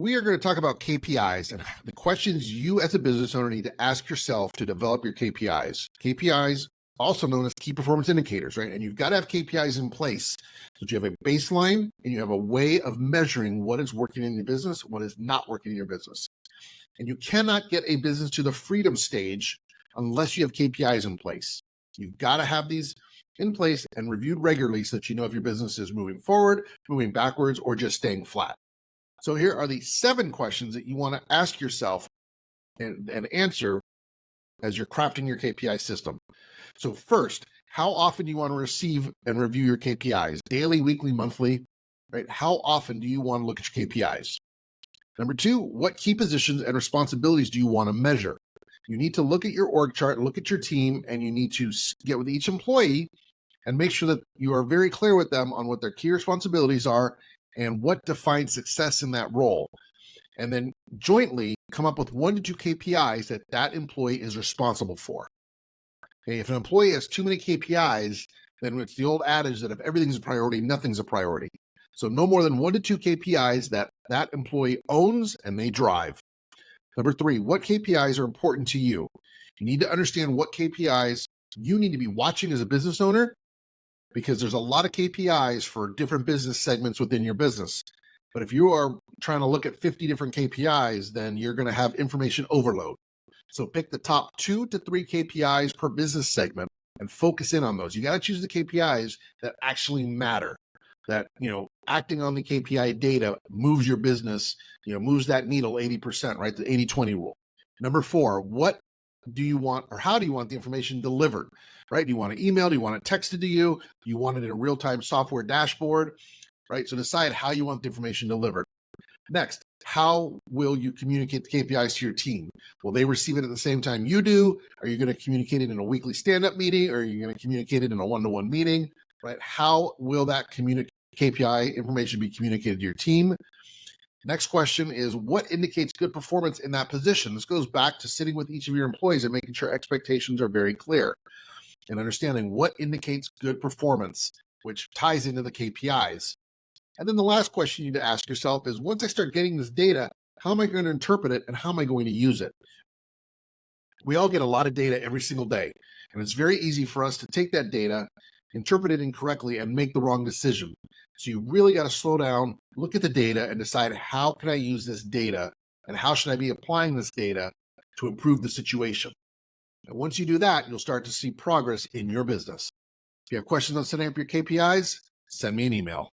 We are going to talk about KPIs and the questions you as a business owner need to ask yourself to develop your KPIs. KPIs, also known as key performance indicators, right? And you've got to have KPIs in place so that you have a baseline and you have a way of measuring what is working in your business, what is not working in your business. And you cannot get a business to the freedom stage unless you have KPIs in place. You've got to have these in place and reviewed regularly so that you know if your business is moving forward, moving backwards, or just staying flat. So here are the 7 questions that you want to ask yourself and answer as you're crafting your KPI system. So first, how often do you want to receive and review your KPIs? Daily, weekly, monthly, right? How often do you want to look at your KPIs? Number 2, what key positions and responsibilities do you want to measure? You need to look at your org chart, look at your team, and you need to get with each employee and make sure that you are very clear with them on what their key responsibilities are and what defines success in that role. And then jointly come up with 1 to 2 KPIs that that employee is responsible for. Okay, if an employee has too many KPIs, then it's the old adage that if everything's a priority, nothing's a priority. So no more than 1 to 2 KPIs that that employee owns and they drive. Number 3, what KPIs are important to you? You need to understand what KPIs you need to be watching as a business owner, because there's a lot of KPIs for different business segments within your business. But if you are trying to look at 50 different KPIs, then you're going to have information overload. So pick the top 2 to 3 KPIs per business segment and focus in on those. You got to choose the KPIs that actually matter, that, acting on the KPI data moves your business, moves that needle 80%, right? The 80-20 rule. Number 4, what do you want, or how do you want the information delivered, right? Do you want an email? Do you want it texted to you? Do you want it in a real-time software dashboard, right? So decide how you want the information delivered. Next, how will you communicate the KPIs to your team? Will they receive it at the same time you do? Are you going to communicate it in a weekly stand-up meeting? Or are you going to communicate it in a one-to-one meeting, right? How will that KPI information be communicated to your team? Next question is, what indicates good performance in that position? This goes back to sitting with each of your employees and making sure expectations are very clear and understanding what indicates good performance, which ties into the KPIs. And then the last question you need to ask yourself is, once I start getting this data, how am I going to interpret it and how am I going to use it? We all get a lot of data every single day, and it's very easy for us to take that data, interpret it incorrectly, and make the wrong decision. So you really got to slow down, look at the data, and decide, how can I use this data and how should I be applying this data to improve the situation? And once you do that, you'll start to see progress in your business. If you have questions on setting up your KPIs, send me an email.